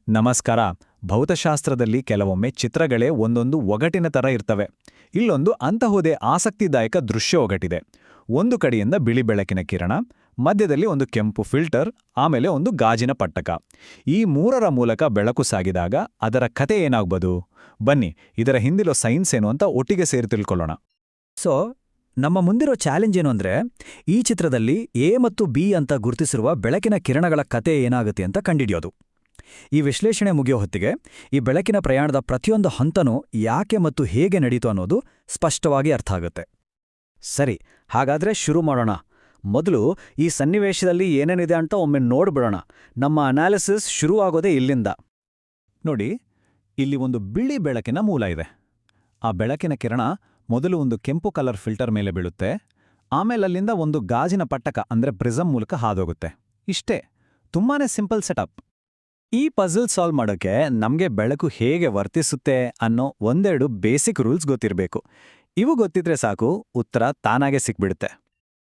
ನಮಸ್ಕಾರ. ಭೌತಶಾಸ್ತ್ರದಲ್ಲಿ ಕೆಲವೊಮ್ಮೆ ಚಿತ್ರಗಳೇ ಒಂದೊಂದು ಒಗಟಿನ ಥರ ಇರ್ತವೆ. ಇಲ್ಲೊಂದು ಅಂತಹುದೇ ಆಸಕ್ತಿದಾಯಕ ದೃಶ್ಯ ಒಗಟಿದೆ. ಒಂದು ಕಡೆಯಿಂದ ಬಿಳಿ ಬೆಳಕಿನ ಕಿರಣ, ಮಧ್ಯದಲ್ಲಿ ಒಂದು ಕೆಂಪು ಫಿಲ್ಟರ್, ಆಮೇಲೆ ಒಂದು ಗಾಜಿನ ಪಟ್ಟಕ. ಈ ಮೂರರ ಮೂಲಕ ಬೆಳಕು ಸಾಗಿದಾಗ ಅದರ ಕತೆ ಏನಾಗ್ಬೋದು? ಬನ್ನಿ, ಇದರ ಹಿಂದಿರೋ ಸೈನ್ಸ್ ಏನು ಅಂತ ಒಟ್ಟಿಗೆ ಸೇರಿ ತಿಳ್ಕೊಳ್ಳೋಣ. ಸೊ ನಮ್ಮ ಮುಂದಿರೋ ಚಾಲೆಂಜ್ ಏನು ಅಂದ್ರೆ, ಈ ಚಿತ್ರದಲ್ಲಿ ಎ ಮತ್ತು ಬಿ ಅಂತ ಗುರುತಿಸಿರುವ ಬೆಳಕಿನ ಕಿರಣಗಳ ಕತೆ ಏನಾಗುತ್ತೆ ಅಂತ ಕಂಡಿಡಿಯೋದು. ಈ ವಿಶ್ಲೇಷಣೆ ಮುಗಿಯೋ ಹೊತ್ತಿಗೆ ಈ ಬೆಳಕಿನ ಪ್ರಯಾಣದ ಪ್ರತಿಯೊಂದು ಹಂತನೂ ಯಾಕೆ ಮತ್ತು ಹೇಗೆ ನಡೀತು ಅನ್ನೋದು ಸ್ಪಷ್ಟವಾಗಿ ಅರ್ಥ ಆಗುತ್ತೆ. ಸರಿ, ಹಾಗಾದ್ರೆ ಶುರು ಮಾಡೋಣ. ಮೊದಲು ಈ ಸನ್ನಿವೇಶದಲ್ಲಿ ಏನೇನಿದೆ ಅಂತ ಒಮ್ಮೆ ನೋಡ್ಬಿಡೋಣ. ನಮ್ಮ ಅನಾಲಿಸಿಸ್ ಶುರುವಾಗೋದೇ ಇಲ್ಲಿಂದ. ನೋಡಿ, ಇಲ್ಲಿ ಒಂದು ಬಿಳಿ ಬೆಳಕಿನ ಮೂಲ ಇದೆ. ಆ ಬೆಳಕಿನ ಕಿರಣ ಮೊದಲು ಒಂದು ಕೆಂಪು ಕಲರ್ ಫಿಲ್ಟರ್ ಮೇಲೆ ಬೀಳುತ್ತೆ. ಆಮೇಲೆ ಅಲ್ಲಿಂದ ಒಂದು ಗಾಜಿನ ಪಟ್ಟಕ ಅಂದ್ರೆ ಪ್ರಿಸಮ್ ಮೂಲಕ ಹಾದೋಗುತ್ತೆ. ಇಷ್ಟೇ, ತುಂಬಾನೇ ಸಿಂಪಲ್ ಸೆಟಪ್. ಈ ಪಜಲ್ ಸಾಲ್ವ್ ಮಾಡೋಕ್ಕೆ ನಮಗೆ ಬೆಳಕು ಹೇಗೆ ವರ್ತಿಸುತ್ತೆ ಅನ್ನೋ ಒಂದೆರಡು ಬೇಸಿಕ್ ರೂಲ್ಸ್ ಗೊತ್ತಿರಬೇಕು. ಇವು ಗೊತ್ತಿದ್ರೆ ಸಾಕು, ಉತ್ತರ ತಾನಾಗೆ ಸಿಕ್ಬಿಡುತ್ತೆ.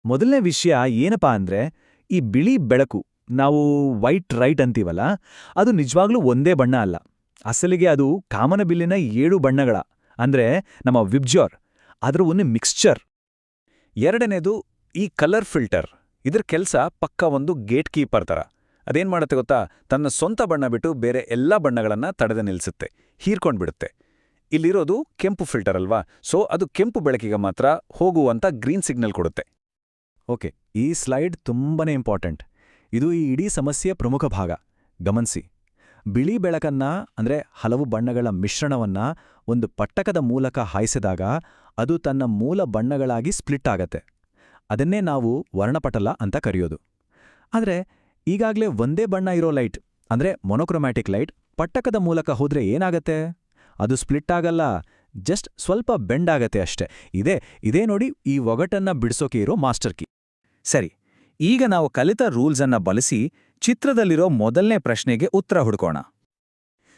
ಮೊದಲನೇ ವಿಷಯ ಏನಪ್ಪಾ ಅಂದ್ರೆ, ಈ ಬಿಳಿ ಬೆಳಕು, ನಾವು ವೈಟ್ ರೈಟ್ ಅಂತೀವಲ್ಲ, ಅದು ನಿಜವಾಗ್ಲೂ ಒಂದೇ ಬಣ್ಣ ಅಲ್ಲ. ಅಸಲಿಗೆ ಅದು ಕಾಮನಬಿಲ್ಲಿನ 7 ಬಣ್ಣಗಳ, ಅಂದ್ರೆ ನಮ್ಮ ವಿಬ್ಜ್ಯೋರ್, ಅದರ ಒಂದು ಮಿಕ್ಸ್ಚರ್. ಎರಡನೇದು ಈ ಕಲರ್ ಫಿಲ್ಟರ್. ಇದ್ರ ಕೆಲಸ ಪಕ್ಕ ಒಂದು ಗೇಟ್ ಕೀಪರ್ ಥರ. ಅದೇನ್ ಮಾಡುತ್ತೆ ಗೊತ್ತಾ? ತನ್ನ ಸ್ವಂತ ಬಣ್ಣ ಬಿಟ್ಟು ಬೇರೆ ಎಲ್ಲ ಬಣ್ಣಗಳನ್ನ ತಡೆದು ನಿಲ್ಲಿಸುತ್ತೆ, ಹೀರ್ಕೊಂಡ್ಬಿಡುತ್ತೆ. ಇಲ್ಲಿರೋದು ಕೆಂಪು ಫಿಲ್ಟರ್ ಅಲ್ವಾ, ಸೊ ಅದು ಕೆಂಪು ಬೆಳಕಿಗೆ ಮಾತ್ರ ಹೋಗುವಂತ ಗ್ರೀನ್ ಸಿಗ್ನಲ್ ಕೊಡುತ್ತೆ. ಓಕೆ, ಈ ಸ್ಲೈಡ್ ತುಂಬಾನೇ ಇಂಪಾರ್ಟೆಂಟ್. ಇದು ಈ ಇಡೀ ಸಮಸ್ಯೆಯ ಪ್ರಮುಖ ಭಾಗ. ಗಮನಿಸಿ, ಬಿಳಿ ಬೆಳಕನ್ನ ಅಂದ್ರೆ ಹಲವು ಬಣ್ಣಗಳ ಮಿಶ್ರಣವನ್ನ ಒಂದು ಪಟ್ಟಕದ ಮೂಲಕ ಹಾಯಿಸಿದಾಗ ಅದು ತನ್ನ ಮೂಲ ಬಣ್ಣಗಳಾಗಿ ಸ್ಪ್ಲಿಟ್ ಆಗತ್ತೆ. ಅದನ್ನೇ ನಾವು ವರ್ಣಪಟಲ ಅಂತ ಕರೆಯೋದು. ಆದ್ರೆ ಈಗಾಗಲೇ ಒಂದೇ ಬಣ್ಣ ಇರೋ ಲೈಟ್, ಅಂದ್ರೆ ಮೊನೊಕ್ರೊಮ್ಯಾಟಿಕ್ ಲೈಟ್, ಪಟ್ಟಕದ ಮೂಲಕ ಹೋದ್ರೆ ಏನಾಗತ್ತೆ? ಅದು ಸ್ಪ್ಲಿಟ್ ಆಗಲ್ಲ, ಜಸ್ಟ್ ಸ್ವಲ್ಪ ಬೆಂಡ್ ಆಗತ್ತೆ ಅಷ್ಟೆ. ಇದೇ ನೋಡಿ ಈ ಒಗಟನ್ನ ಬಿಡಿಸೋಕೆ ಇರೋ ಮಾಸ್ಟರ್ ಕೀ. ಸರಿ, ಈಗ ನಾವು ಕಲಿತ ರೂಲ್ಸ್ ಅನ್ನ ಬಳಸಿ ಚಿತ್ರದಲ್ಲಿರೋ ಮೊದಲನೇ ಪ್ರಶ್ನೆಗೆ ಉತ್ತರ ಹುಡುಕೋಣ.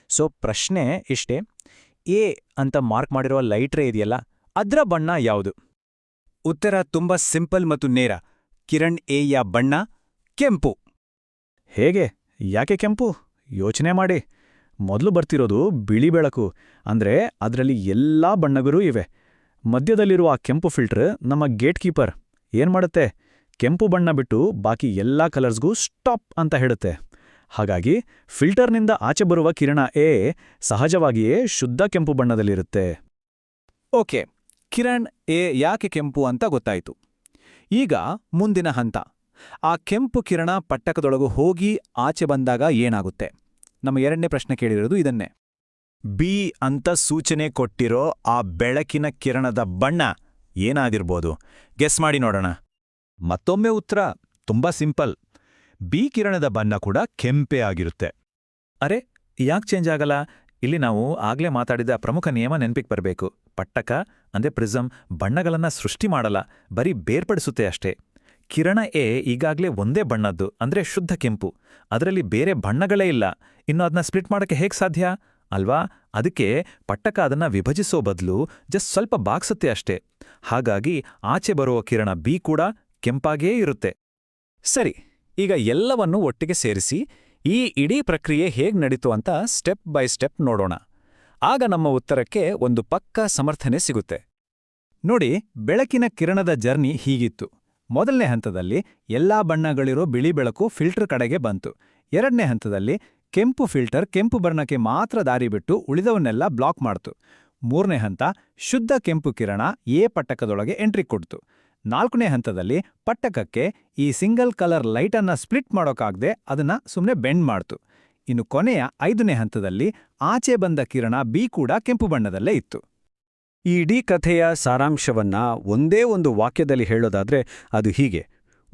ಸೊ ಪ್ರಶ್ನೆ ಇಷ್ಟೇ: ಎ ಅಂತ ಮಾರ್ಕ್ ಮಾಡಿರೋ ಲೈಟ್ ರೇ ಇದೆಯಲ್ಲ, ಅದ್ರ ಬಣ್ಣ ಯಾವುದು? ಉತ್ತರ ತುಂಬಾ ಸಿಂಪಲ್ ಮತ್ತು ನೇರ. ಕಿರಣ್ ಎ ಯ ಬಣ್ಣ ಕೆಂಪು. ಹೇಗೆ? ಯಾಕೆ ಕೆಂಪು? ಯೋಚನೆ ಮಾಡಿ. ಮೊದಲು ಬರ್ತಿರೋದು ಬಿಳಿ ಬೆಳಕು, ಅಂದ್ರೆ ಅದರಲ್ಲಿ ಎಲ್ಲಾ ಬಣ್ಣಗಳೂ ಇವೆ. ಮಧ್ಯದಲ್ಲಿರುವ ಆ ಕೆಂಪು ಫಿಲ್ಟರ್ ನಮ್ಮ ಗೇಟ್ ಕೀಪರ್ ಏನ್ ಮಾಡುತ್ತೆ? ಕೆಂಪು ಬಣ್ಣ ಬಿಟ್ಟು ಬಾಕಿ ಎಲ್ಲಾ ಕಲರ್ಸ್ಗೂ ಸ್ಟಾಪ್ ಅಂತ ಹೇಳುತ್ತೆ. ಹಾಗಾಗಿ ಫಿಲ್ಟರ್ನಿಂದ ಆಚೆ ಬರುವ ಕಿರಣ ಎ ಸಹಜವಾಗಿಯೇ ಶುದ್ಧ ಕೆಂಪು ಬಣ್ಣದಲ್ಲಿರುತ್ತೆ. ಓಕೆ, ಕಿರಣ್ ಎ ಯಾಕೆ ಕೆಂಪು ಅಂತ ಗೊತ್ತಾಯ್ತು. ಈಗ ಮುಂದಿನ ಹಂತ. ಆ ಕೆಂಪು ಕಿರಣ ಪಟ್ಟಕದೊಳಗು ಹೋಗಿ ಆಚೆ ಬಂದಾಗ ಏನಾಗುತ್ತೆ? ನಮ್ಮ ಎರಡನೇ ಪ್ರಶ್ನೆ ಕೇಳಿರೋದು ಇದನ್ನೇ. ಬಿ ಅಂತ ಸೂಚನೆ ಕೊಟ್ಟಿರೋ ಆ ಬೆಳಕಿನ ಕಿರಣದ ಬಣ್ಣ ಏನಾಗಿರ್ಬೋದು? ಗೆಸ್ ಮಾಡಿ ನೋಡೋಣ. ಮತ್ತೊಮ್ಮೆ ಉತ್ತರ ತುಂಬಾ ಸಿಂಪಲ್. ಬಿ ಕಿರಣದ ಬಣ್ಣ ಕೂಡ ಕೆಂಪೇ ಆಗಿರುತ್ತೆ. ಅರೆ, ಯಾಕೆ ಚೇಂಜ್ ಆಗಲ್ಲ? ಇಲ್ಲಿ ನಾವು ಆಗ್ಲೇ ಮಾತಾಡಿದ ಪ್ರಮುಖ ನಿಯಮ ನೆನ್ಪಿಗೆ ಬರಬೇಕು. ಪಟ್ಟಕ ಅಂದ್ರೆ ಪ್ರಿಸಮ್ ಬಣ್ಣಗಳನ್ನ ಸೃಷ್ಟಿ ಮಾಡಲ್ಲ, ಬರೀ ಬೇರ್ಪಡಿಸುತ್ತೆ ಅಷ್ಟೇ. ಕಿರಣ ಎ ಈಗಾಗಲೇ ಒಂದೇ ಬಣ್ಣದ್ದು, ಅಂದ್ರೆ ಶುದ್ಧ ಕೆಂಪು. ಅದರಲ್ಲಿ ಬೇರೆ ಬಣ್ಣಗಳೇ ಇಲ್ಲ. ಇನ್ನು ಅದನ್ನ ಸ್ಪ್ಲಿಟ್ ಮಾಡೋಕ್ಕೆ ಹೇಗೆ ಸಾಧ್ಯ ಅಲ್ವಾ? ಅದಕ್ಕೆ ಪಟ್ಟಕ ಅದನ್ನ ವಿಭಜಿಸೋ ಬದಲು ಜಸ್ಟ್ ಸ್ವಲ್ಪ ಬಾಗ್ಸುತ್ತೆ ಅಷ್ಟೇ. ಹಾಗಾಗಿ ಆಚೆ ಬರುವ ಕಿರಣ ಬಿ ಕೂಡ ಕೆಂಪಾಗೇ ಇರುತ್ತೆ. ಸರಿ, ಈಗ ಎಲ್ಲವನ್ನೂ ಒಟ್ಟಿಗೆ ಸೇರಿಸಿ ಈ ಇಡೀ ಪ್ರಕ್ರಿಯೆ ಹೇಗ್ ನಡೀತು ಅಂತ ಸ್ಟೆಪ್ ಬೈ ಸ್ಟೆಪ್ ನೋಡೋಣ. ಆಗ ನಮ್ಮ ಉತ್ತರಕ್ಕೆ ಒಂದು ಪಕ್ಕಾ ಸಮರ್ಥನೆ ಸಿಗುತ್ತೆ. ನೋಡಿ, ಬೆಳಕಿನ ಕಿರಣದ ಜರ್ನಿ ಹೀಗಿತ್ತು. ಮೊದಲನೇ ಹಂತದಲ್ಲಿ ಎಲ್ಲಾ ಬಣ್ಣಗಳಿರೋ ಬಿಳಿ ಬೆಳಕು ಫಿಲ್ಟರ್ ಕಡೆಗೆ ಬಂತು. ಎರಡನೇ ಹಂತದಲ್ಲಿ ಕೆಂಪು ಫಿಲ್ಟರ್ ಕೆಂಪು ಬಣ್ಣಕ್ಕೆ ಮಾತ್ರ ದಾರಿ ಬಿಟ್ಟು ಉಳಿದವನ್ನೆಲ್ಲ ಬ್ಲಾಕ್ ಮಾಡ್ತು. ಮೂರನೇ ಹಂತ, ಶುದ್ಧ ಕೆಂಪು ಕಿರಣ ಎ ಪಟ್ಟಕದೊಳಗೆ ಎಂಟ್ರಿ ಕೊಡ್ತು. ನಾಲ್ಕನೇ ಹಂತದಲ್ಲಿ ಪಟ್ಟಕಕ್ಕೆ ಈ ಸಿಂಗಲ್ ಕಲರ್ ಲೈಟನ್ನ ಸ್ಪ್ಲಿಟ್ ಮಾಡೋಕ್ಕಾಗದೆ ಅದನ್ನ ಸುಮ್ಮನೆ ಬೆಂಡ್ ಮಾಡ್ತು. ಇನ್ನು ಕೊನೆಯ 5ನೇ ಹಂತದಲ್ಲಿ ಆಚೆ ಬಂದ ಕಿರಣ ಬಿ ಕೂಡ ಕೆಂಪು ಬಣ್ಣದಲ್ಲೇ ಇತ್ತು. ಈ ಇಡೀ ಕಥೆಯ ಸಾರಾಂಶವನ್ನ ಒಂದೇ ಒಂದು ವಾಕ್ಯದಲ್ಲಿ ಹೇಳೋದಾದ್ರೆ ಅದು ಹೀಗೆ: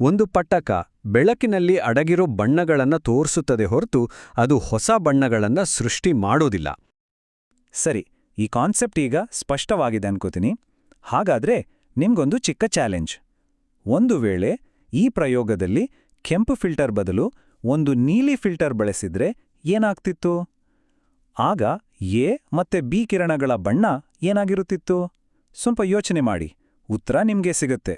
ಒಂದು ಪಟ್ಟಕ ಬೆಳಕಿನಲ್ಲಿ ಅಡಗಿರೋ ಬಣ್ಣಗಳನ್ನ ತೋರಿಸುತ್ತದೆ ಹೊರತು ಅದು ಹೊಸ ಬಣ್ಣಗಳನ್ನ ಸೃಷ್ಟಿ ಮಾಡೋದಿಲ್ಲ. ಸರಿ, ಈ ಕಾನ್ಸೆಪ್ಟ್ ಈಗ ಸ್ಪಷ್ಟವಾಗಿದೆ ಅನ್ಕೋತೀನಿ. ಹಾಗಾದ್ರೆ ನಿಮ್ಗೊಂದು ಚಿಕ್ಕ ಚಾಲೆಂಜ್. ಒಂದು ವೇಳೆ ಈ ಪ್ರಯೋಗದಲ್ಲಿ ಕೆಂಪು ಫಿಲ್ಟರ್ ಬದಲು ಒಂದು ನೀಲಿ ಫಿಲ್ಟರ್ ಬಳಸಿದ್ರೆ ಏನಾಗ್ತಿತ್ತು? ಆಗ ಎ ಮತ್ತೆ ಬಿ ಕಿರಣಗಳ ಬಣ್ಣ ಏನಾಗಿರುತ್ತಿತ್ತು? ಸ್ವಲ್ಪ ಯೋಚನೆ ಮಾಡಿ, ಉತ್ತರ ನಿಮ್ಗೆ ಸಿಗುತ್ತೆ.